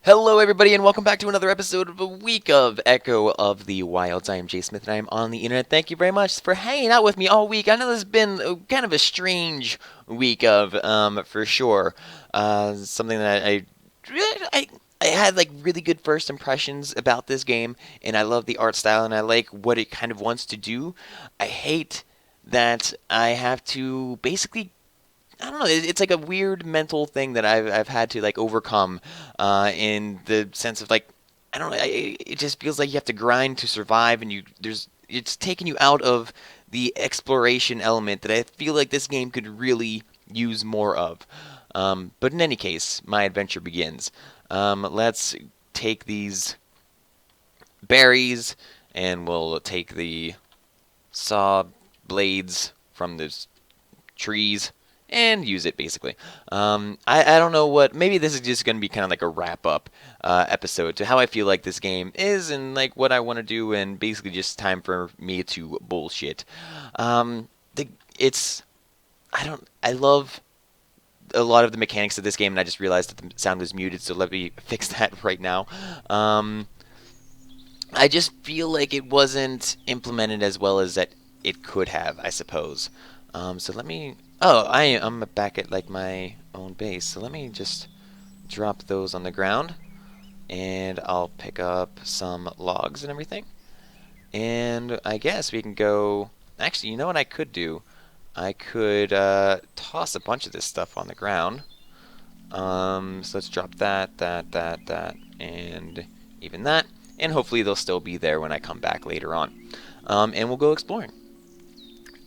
Hello, everybody, and welcome back to another episode of a week of Echo of the Wilds. I am JSmith, and I am on the internet. Thank you very much for hanging out with me all week. I know this has been kind of a strange week for sure. Something that I had like really good first impressions about this game, and I love the art style, and I like what it kind of wants to do. I hate that I have to basically I don't know. It's like a weird mental thing that I've had to like overcome, in the sense of like I don't know. It just feels like you have to grind to survive, and it's taking you out of the exploration element that I feel like this game could really use more of. But in any case, my adventure begins. Let's take these berries, and we'll take the saw blades from the trees and use it basically. I don't know what. Maybe this is just going to be kind of like a wrap up episode to how I feel like this game is and like what I want to do, and basically just time for me to bullshit. Um, it's I love a lot of the mechanics of this game, and I just realized that the sound was muted, so let me fix that right now. Um, I just feel like it wasn't implemented as well as that it could have, I suppose. So let me. Oh, I'm back at like my own base. So let me just drop those on the ground, and I'll pick up some logs and everything. And I guess we can go. Actually, you know what I could do? I could toss a bunch of this stuff on the ground. So let's drop that, and even that. And hopefully they'll still be there when I come back later on. And we'll go exploring.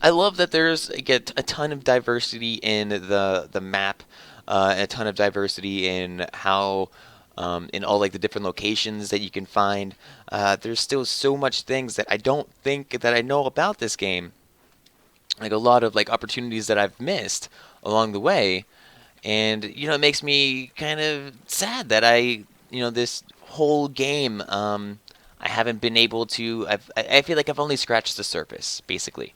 I love that there's a ton of diversity in the map, a ton of diversity in how in all like the different locations that you can find. There's still so much things that I don't think that I know about this game. Like a lot of like opportunities that I've missed along the way, and it makes me kind of sad that this whole game, I haven't been able to. I feel like I've only scratched the surface, basically,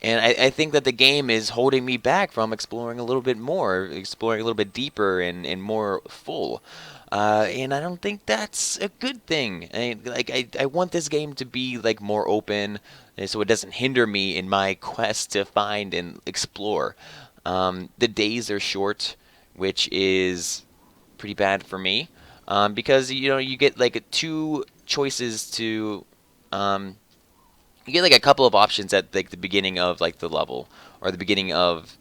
and I think that the game is holding me back from exploring a little bit more, exploring a little bit deeper and more full. And I don't think that's a good thing. I want this game to be like more open, so it doesn't hinder me in my quest to find and explore. The days are short, which is pretty bad for me, because you get like two choices to um, you get like a couple of options at like the beginning of like the level or the beginning of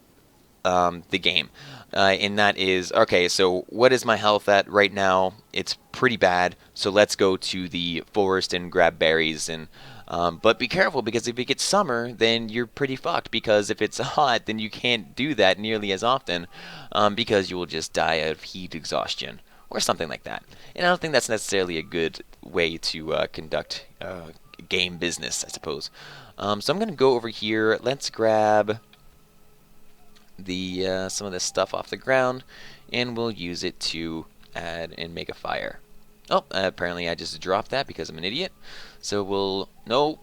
the game, and that is okay. So what is my health at right now? It's pretty bad. So let's go to the forest and grab berries and. But be careful because if it gets summer, then you're pretty fucked. Because if it's hot, then you can't do that nearly as often, because you will just die of heat exhaustion or something like that. And I don't think that's necessarily a good way to conduct game business, I suppose. So I'm gonna go over here. Let's grab the some of this stuff off the ground, and we'll use it to add and make a fire. Oh, apparently I just dropped that because I'm an idiot. So we'll nope.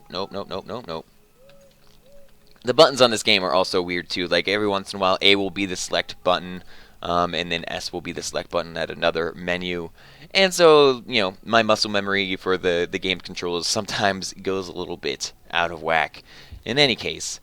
The buttons on this game are also weird too. Like every once in a while, A will be the select button, and then S will be the select button at another menu. And so, my muscle memory for the game controls sometimes goes a little bit out of whack. In any case,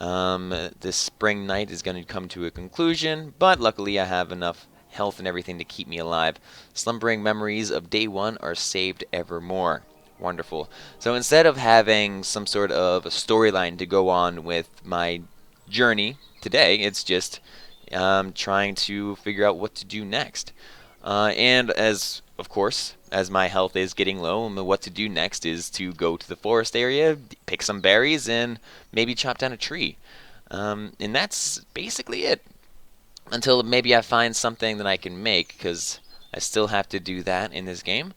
this spring night is going to come to a conclusion, but luckily I have enough health and everything to keep me alive. Slumbering memories of day one are saved evermore. Wonderful. So instead of having some sort of a storyline to go on with my journey today, it's just trying to figure out what to do next. And of course, as my health is getting low, what to do next is to go to the forest area, pick some berries, and maybe chop down a tree. And that's basically it. Until maybe I find something that I can make, because I still have to do that in this game.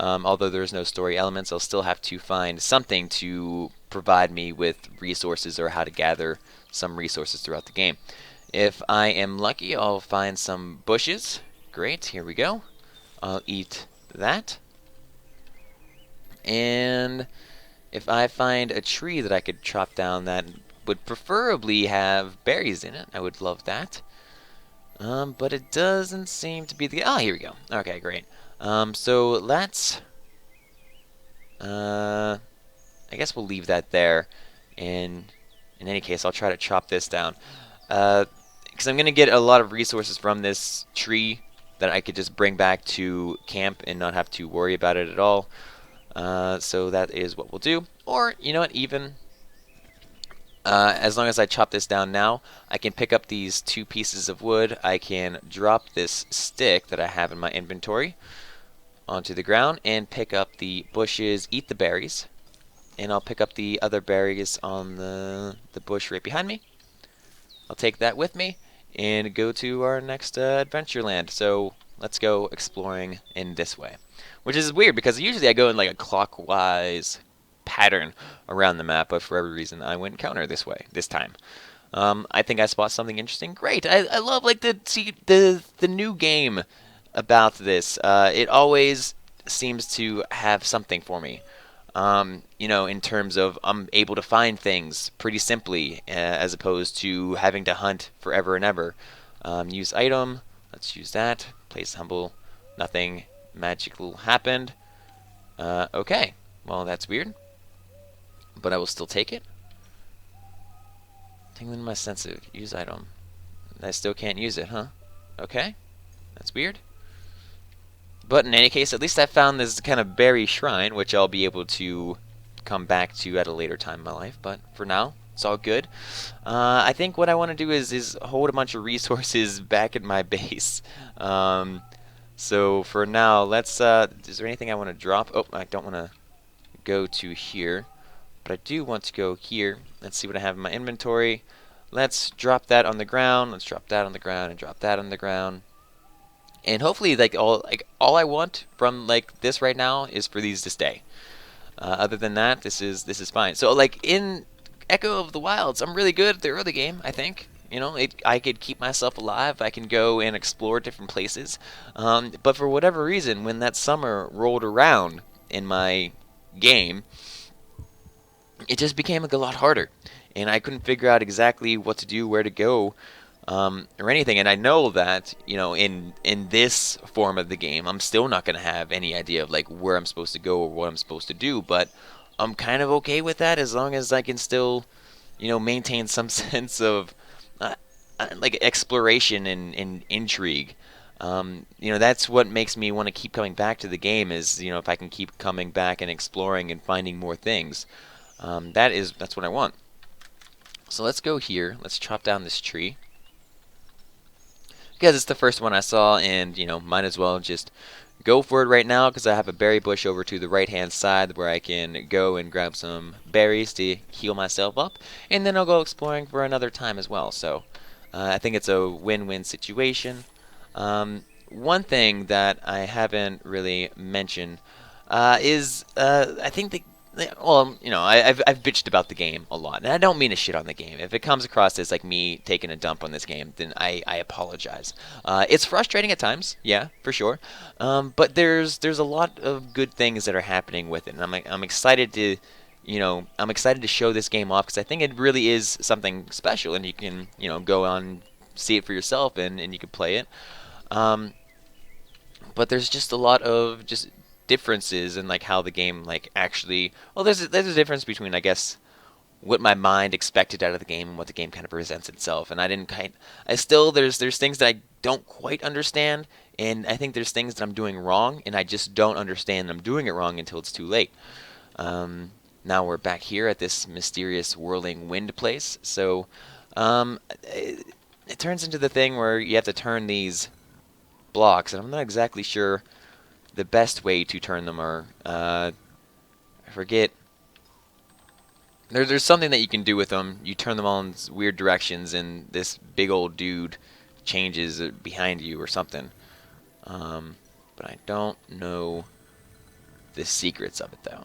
Although there's no story elements, I'll still have to find something to provide me with resources or how to gather some resources throughout the game. If I am lucky, I'll find some bushes. Great, here we go. I'll eat that. And if I find a tree that I could chop down that would preferably have berries in it, I would love that. But it doesn't seem to be the... Oh, here we go. Okay, great. So let's... I guess we'll leave that there. And in any case, I'll try to chop this down. Because I'm going to get a lot of resources from this tree that I could just bring back to camp and not have to worry about it at all. So that is what we'll do. Or, you know what, even... as long as I chop this down now, I can pick up these 2 pieces of wood. I can drop this stick that I have in my inventory onto the ground and pick up the bushes, eat the berries, and I'll pick up the other berries on the bush right behind me. I'll take that with me and go to our next adventure land. So let's go exploring in this way, which is weird because usually I go in like a clockwise pattern around the map, but for every reason I went counter this way this time. I think I spot something interesting. Great! I love like the new game about this. It always seems to have something for me. You know, in terms of I'm able to find things pretty simply, as opposed to having to hunt forever and ever. Use item. Let's use that. Place humble. Nothing magical happened. Okay. Well, that's weird. But I will still take it. Tingling my sensitive. Use item. I still can't use it, huh? Okay. That's weird. But in any case, at least I found this kind of berry shrine, which I'll be able to come back to at a later time in my life. But for now, it's all good. I think what I want to do is hold a bunch of resources back at my base. So for now, let's... is there anything I want to drop? Oh, I don't want to go to here. But I do want to go here. Let's see what I have in my inventory. Let's drop that on the ground. Let's drop that on the ground and drop that on the ground. And hopefully, all I want from like this right now is for these to stay. Other than that, this is fine. So like in Echo of the Wilds, I'm really good at the early game. I think I could keep myself alive. I can go and explore different places. But for whatever reason, when that summer rolled around in my game, it just became a lot harder, and I couldn't figure out exactly what to do, where to go, or anything. And I know that in this form of the game, I'm still not going to have any idea of like where I'm supposed to go or what I'm supposed to do. But I'm kind of okay with that as long as I can still, maintain some sense of like exploration and intrigue. That's what makes me want to keep coming back to the game. Is if I can keep coming back and exploring and finding more things. That's what I want. So let's go here. Let's chop down this tree. Because it's the first one I saw, and might as well just go for it right now because I have a berry bush over to the right hand side where I can go and grab some berries to heal myself up, and then I'll go exploring for another time as well. So I think it's a win-win situation. One thing that I haven't really mentioned is I think I've bitched about the game a lot, and I don't mean to shit on the game. If it comes across as like me taking a dump on this game, then I apologize. It's frustrating at times, yeah, for sure. But there's a lot of good things that are happening with it, and I'm excited to, I'm excited to show this game off because I think it really is something special, and you can, go on see it for yourself, and you can play it. But there's just a lot of just differences in like how the game like actually there's a difference between I guess what my mind expected out of the game and what the game kind of presents itself, and I still there's things that I don't quite understand, and I think there's things that I'm doing wrong and I just don't understand I'm doing it wrong until it's too late. Now we're back here at this mysterious whirling wind place, so it turns into the thing where you have to turn these blocks, and I'm not exactly sure the best way to turn them are, I forget. There's something that you can do with them. You turn them all in weird directions, and this big old dude changes behind you or something. But I don't know the secrets of it, though.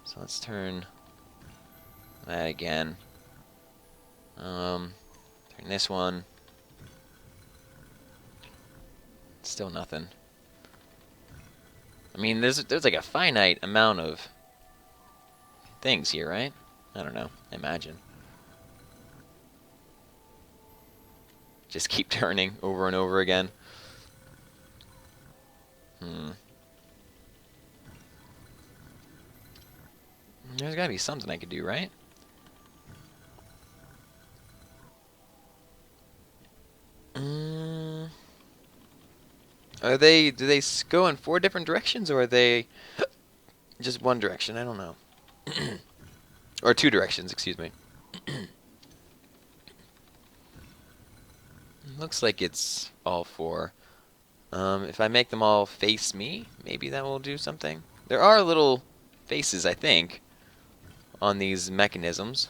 So let's turn that again. Turn this one. Still nothing. I mean, there's like a finite amount of things here, right? I don't know. I imagine. just keep turning over and over again. There's gotta be something I could do, right? Are they, do they go in 4 different directions, or are they just one direction? I don't know. Or 2 directions, excuse me. Looks like it's all 4. If I make them all face me, maybe that will do something. There are little faces, I think, on these mechanisms.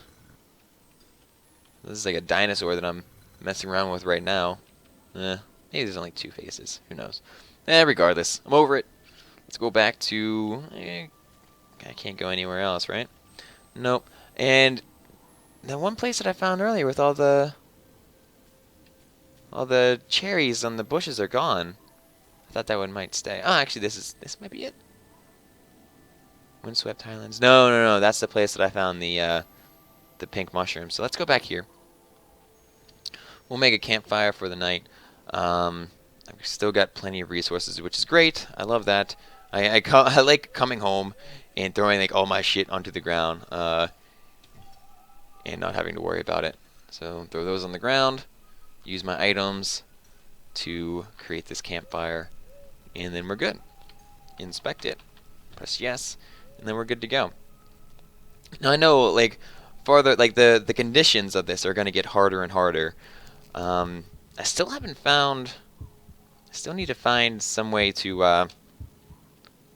This is like a dinosaur that I'm messing around with right now. Maybe there's only 2 faces. Who knows? Regardless, I'm over it. Let's go back to... I can't go anywhere else, right? Nope. And the one place that I found earlier with all the cherries on the bushes are gone. I thought that one might stay. Oh, actually, this might be it. Windswept Highlands. No. That's the place that I found the pink mushroom. So let's go back here. We'll make a campfire for the night. I've still got plenty of resources, which is great. I love that. I like coming home and throwing like all my shit onto the ground and not having to worry about it. So throw those on the ground. Use my items to create this campfire, and then we're good. Inspect it. Press yes, and then we're good to go. Now I know, like, farther, like the conditions of this are going to get harder and harder. I still haven't found. I still need to find some way to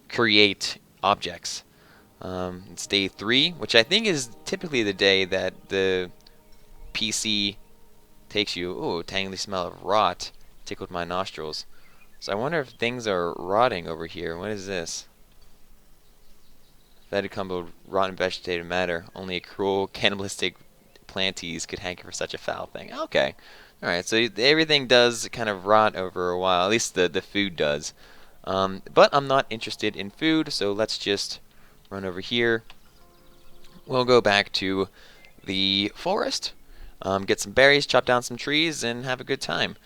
create objects. It's day 3, which I think is typically the day that the PC takes you. Ooh, tangly smell of rot tickled my nostrils. So I wonder if things are rotting over here. What is this? Fed combo rotten vegetative matter. Only a cruel, cannibalistic plantees could hanker for such a foul thing. Okay. Alright, so everything does kind of rot over a while. At least the food does. But I'm not interested in food, so let's just run over here. We'll go back to the forest, get some berries, chop down some trees, and have a good time.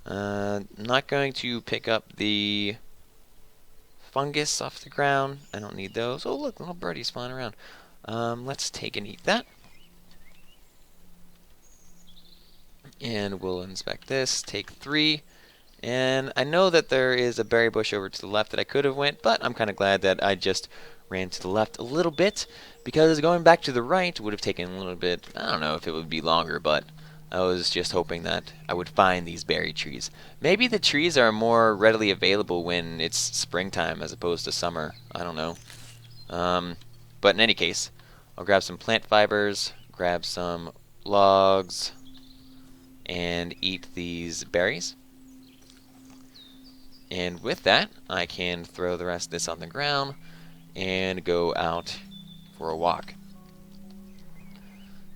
Not going to pick up the fungus off the ground. I don't need those. Oh, look, little birdies flying around. Let's take and eat that. And we'll inspect this. Take 3. And I know that there is a berry bush over to the left that I could have went, but I'm kind of glad that I just ran to the left a little bit, because going back to the right would have taken a little bit. I don't know if it would be longer, but I was just hoping that I would find these berry trees. Maybe the trees are more readily available when it's springtime as opposed to summer. I don't know. But in any case, I'll grab some plant fibers, grab some logs, and eat these berries. And with that, I can throw the rest of this on the ground and go out for a walk.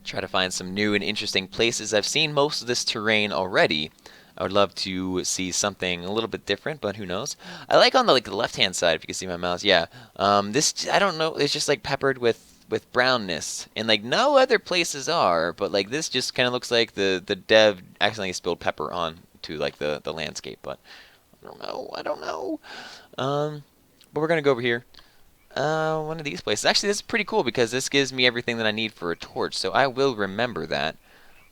Try to find some new and interesting places. I've seen most of this terrain already. I would love to see something a little bit different, but who knows? I like on the left-hand side, if you can see my mouse. Yeah, this, I don't know. It's just like peppered with brownness, and like no other places are. But like this just kind of looks like the dev accidentally spilled pepper on to like the landscape. But I don't know. But we're gonna go over here. One of these places. Actually, this is pretty cool because this gives me everything that I need for a torch. So I will remember that,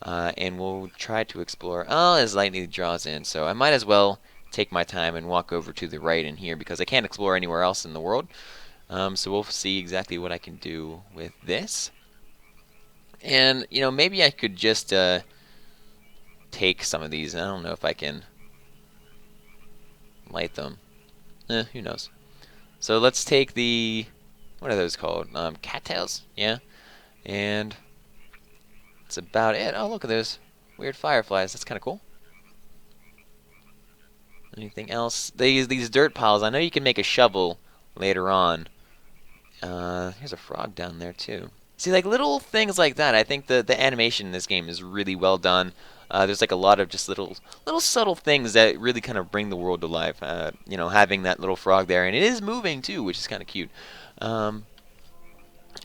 and we'll try to explore. Oh, as lightning draws in, so I might as well take my time and walk over to the right in here because I can't explore anywhere else in the world. So we'll see exactly what I can do with this. And you know, maybe I could just take some of these. I don't know if I can light them. Who knows? So let's take the, what are those called? Cattails? Yeah. And that's about it. Oh, look at those weird fireflies. That's kind of cool. Anything else? These dirt piles. I know you can make a shovel later on. Here's a frog down there too. See, like little things like that. I think the animation in this game is really well done. There's like a lot of just little subtle things that really kind of bring the world to life. You know, having that little frog there, and it is moving too, which is kind of cute.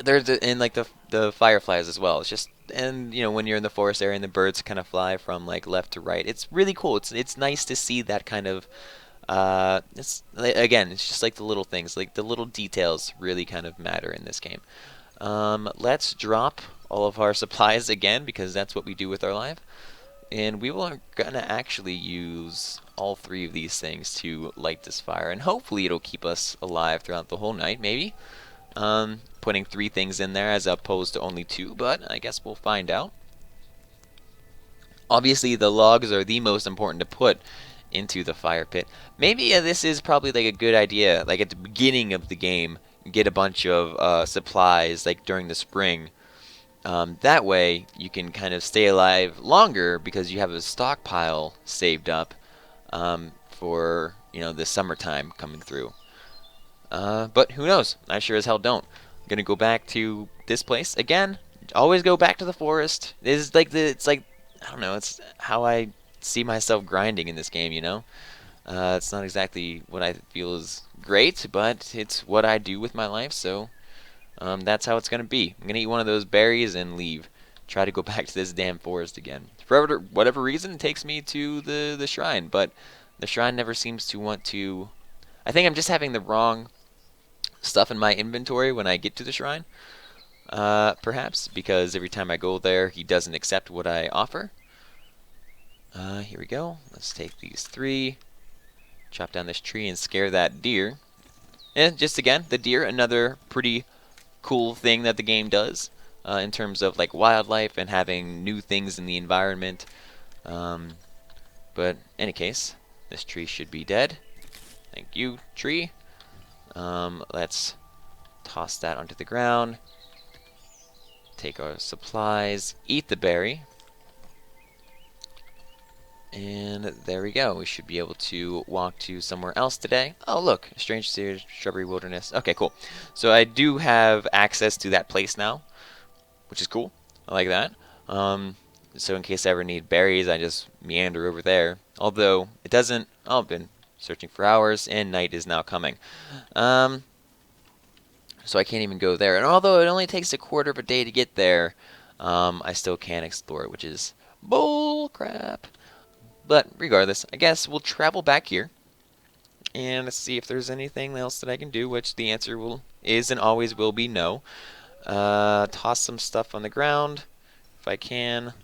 and like the fireflies as well. It's just, and you know, when you're in the forest area and the birds kind of fly from like left to right, it's really cool. It's nice to see that kind of it's again, it's just like the little things, like the little details really kind of matter in this game. Let's drop all of our supplies again because that's what we do with our life. And we are gonna actually use all three of these things to light this fire, and hopefully it'll keep us alive throughout the whole night, maybe. Putting three things in there as opposed to only two, but I guess we'll find out. Obviously, the logs are the most important to put into the fire pit. Maybe this is probably like a good idea, like at the beginning of the game, get a bunch of supplies like during the spring. That way, you can kind of stay alive longer because you have a stockpile saved up for the summertime coming through. But who knows? I sure as hell don't. I'm gonna go back to this place again. Always go back to the forest. It's like I don't know. It's how I see myself grinding in this game. It's not exactly what I feel is great, but it's what I do with my life. So that's how it's gonna be. I'm gonna eat one of those berries and leave. Try to go back to this damn forest again. For whatever reason, it takes me to the shrine, but the shrine never seems to want to. I think I'm just having the wrong stuff in my inventory when I get to the shrine. Perhaps because every time I go there, he doesn't accept what I offer. Here we go. Let's take these three, chop down this tree, and scare that deer. And just again, the deer, another pretty cool thing that the game does in terms of like wildlife and having new things in the environment. But in any case, this tree should be dead. Thank you, tree. Let's toss that onto the ground. Take our supplies, eat the berry. And there we go. We should be able to walk to somewhere else today. Oh, look, a strange shrubbery wilderness. Okay, cool. So I do have access to that place now, which is cool. I like that. So in case I ever need berries, I just meander over there. Although it doesn't. Oh, I've been searching for hours, and night is now coming. So I can't even go there. And although it only takes a quarter of a day to get there, I still can explore it, which is bull crap. But regardless, I guess we'll travel back here and see if there's anything else that I can do, which the answer is and always will be no. Toss some stuff on the ground if I can.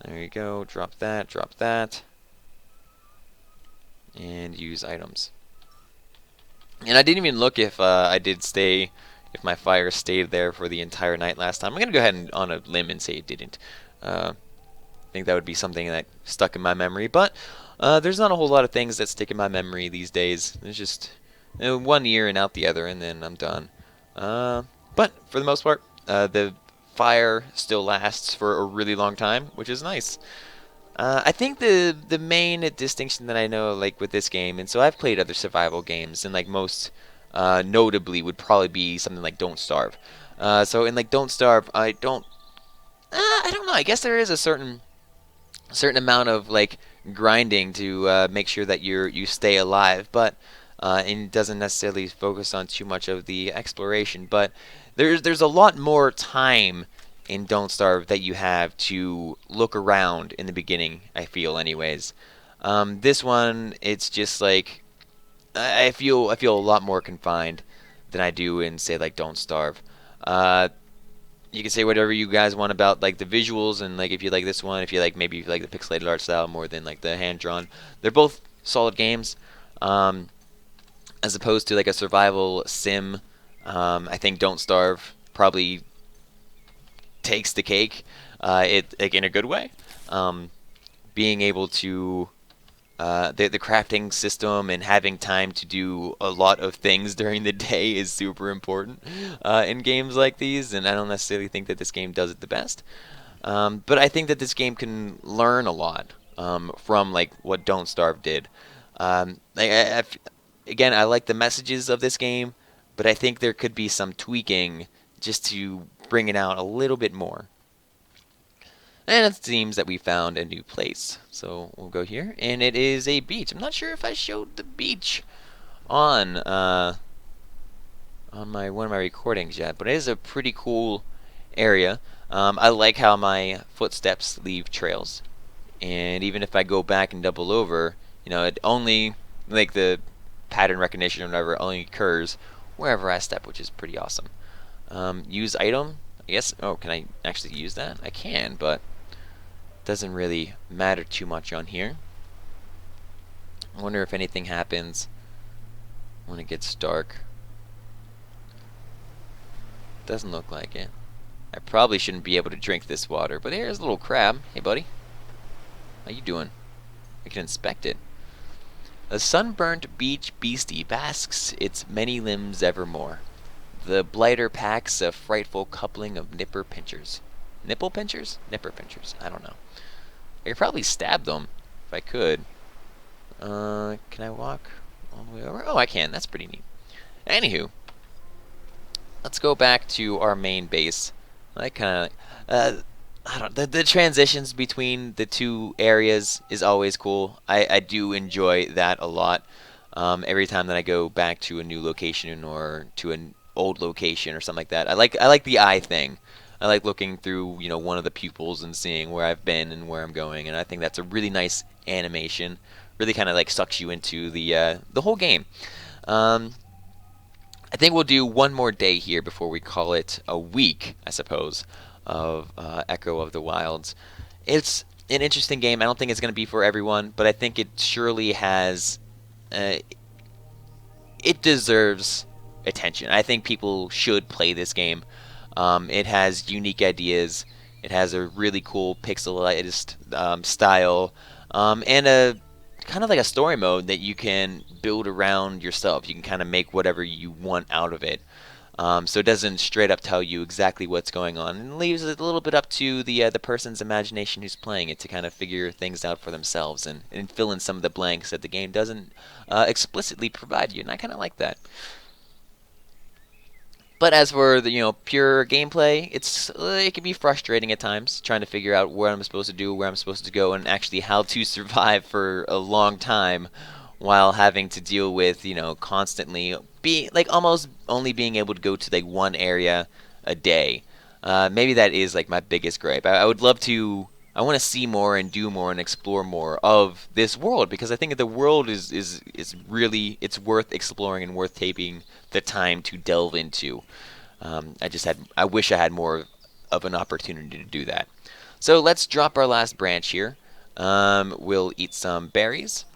There you go. Drop that, drop that. And use items. And I didn't even look if if my fire stayed there for the entire night last time. I'm going to go ahead and on a limb and say it didn't. I think that would be something that stuck in my memory. But there's not a whole lot of things that stick in my memory these days. There's just one ear and out the other, and then I'm done. But for the most part, the fire still lasts for a really long time, which is nice. I think the main distinction that I know, like with this game, and so I've played other survival games, and like most notably would probably be something like Don't Starve. So in like Don't Starve, I don't know. I guess there is a certain amount of like grinding to make sure that you stay alive, but and it doesn't necessarily focus on too much of the exploration. But there's a lot more time in Don't Starve that you have to look around in the beginning, I feel anyways. This one, it's just like I feel a lot more confined than I do in say like Don't Starve. You can say whatever you guys want about like the visuals and like if you like this one, if you like maybe if you like the pixelated art style more than like the hand drawn. They're both solid games. As opposed to like a survival sim, I think Don't Starve probably takes the cake. It like in a good way. Being able to the crafting system and having time to do a lot of things during the day is super important in games like these, and I don't necessarily think that this game does it the best. But I think that this game can learn a lot from like what Don't Starve did. Again, I like the messages of this game, but I think there could be some tweaking just to bring it out a little bit more. And it seems that we found a new place. So we'll go here, and it is a beach. I'm not sure if I showed the beach on on my one of my recordings yet, but it is a pretty cool area. I like how my footsteps leave trails, and even if I go back and double over, it only like the pattern recognition or whatever only occurs wherever I step, which is pretty awesome. Use item. I guess. Oh, can I actually use that? I can, but it doesn't really matter too much on here. I wonder if anything happens when it gets dark. Doesn't look like it. I probably shouldn't be able to drink this water, but here's a little crab. Hey, buddy. How you doing? I can inspect it. A sunburnt beach beastie basks its many limbs evermore. The blighter packs a frightful coupling of nipper pinchers. Nipple pinchers? Nipper pinchers. I don't know. I could probably stab them if I could. Can I walk all the way over? Oh, I can. That's pretty neat. Anywho, let's go back to our main base. I kind of, I don't. The transitions between the two areas is always cool. I do enjoy that a lot. Every time that I go back to a new location or to an old location or something like that, I like the eye thing. I like looking through one of the pupils and seeing where I've been and where I'm going, and I think that's a really nice animation. Really kind of like sucks you into the whole game. I think we'll do one more day here before we call it a week, I suppose, of Echo of the Wilds. It's an interesting game. I don't think it's going to be for everyone, but I think it surely has. It deserves attention. I think people should play this game. It has unique ideas. It has a really cool pixelized style, and a kind of like a story mode that you can build around yourself. You can kind of make whatever you want out of it. So it doesn't straight up tell you exactly what's going on, and leaves it a little bit up to the person's imagination who's playing it to kind of figure things out for themselves and fill in some of the blanks that the game doesn't explicitly provide you, and I kind of like that. But as for the pure gameplay, it can be frustrating at times trying to figure out what I'm supposed to do, where I'm supposed to go, and actually how to survive for a long time while having to deal with constantly be like almost only being able to go to like one area a day. Maybe that is like my biggest gripe. I would love to. I want to see more and do more and explore more of this world because I think that the world is really it's worth exploring and worth taking the time to delve into. I wish I had more of an opportunity to do that. So let's drop our last branch here. We'll eat some berries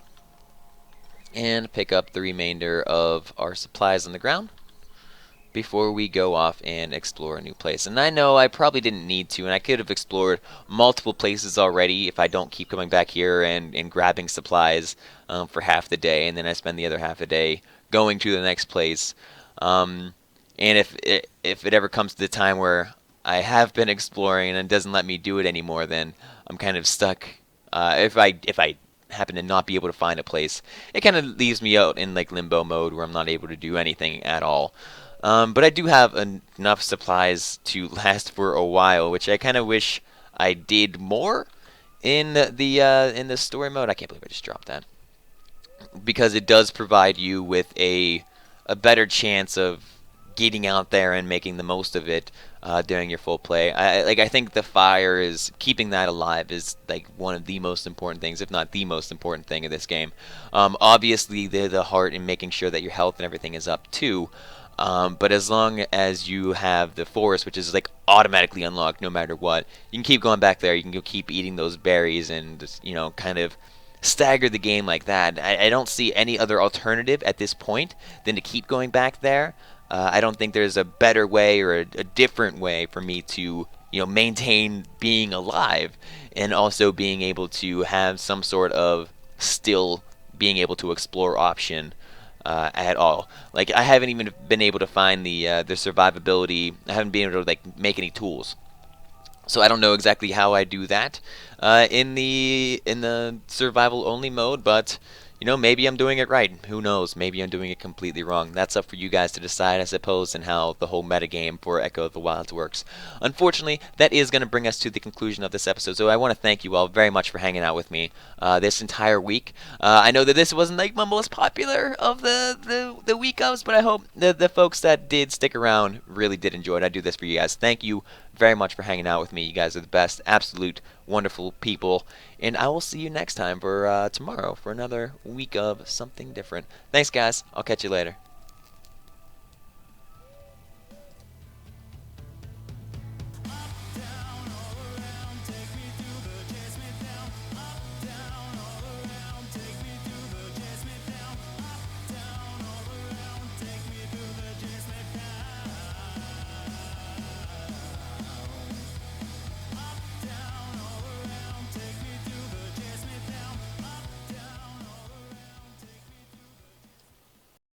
and pick up the remainder of our supplies on the ground before we go off and explore a new place. And I know I probably didn't need to, and I could have explored multiple places already if I don't keep coming back here and grabbing supplies for half the day, and then I spend the other half a day going to the next place. And if it ever comes to the time where I have been exploring and it doesn't let me do it anymore, then I'm kind of stuck. If I happen to not be able to find a place, it kind of leaves me out in like limbo mode where I'm not able to do anything at all. But I do have enough supplies to last for a while, which I kind of wish I did more in the story mode. I can't believe I just dropped that, because it does provide you with a better chance of getting out there and making the most of it during your full play. I think the fire is keeping that alive is like one of the most important things, if not the most important thing in this game. Obviously, the heart in making sure that your health and everything is up too. But as long as you have the forest, which is like automatically unlocked no matter what, you can keep going back there. You can keep eating those berries and just, kind of stagger the game like that. I don't see any other alternative at this point than to keep going back there. I don't think there's a better way or a different way for me to maintain being alive and also being able to have some sort of still being able to explore option at all. Like I haven't even been able to find the survivability. I haven't been able to like make any tools. So I don't know exactly how I do that in the survival only mode, but maybe I'm doing it right. Who knows? Maybe I'm doing it completely wrong. That's up for you guys to decide, I suppose, and how the whole metagame for Echo of the Wilds works. Unfortunately, that is going to bring us to the conclusion of this episode. So I want to thank you all very much for hanging out with me this entire week. I know that this wasn't like my most popular of the week ofs, but I hope the folks that did stick around really did enjoy it. I do this for you guys. Thank you very much for hanging out with me. You guys are the best, absolute wonderful people. And I will see you next time for tomorrow for another week of something different. Thanks, guys. I'll catch you later.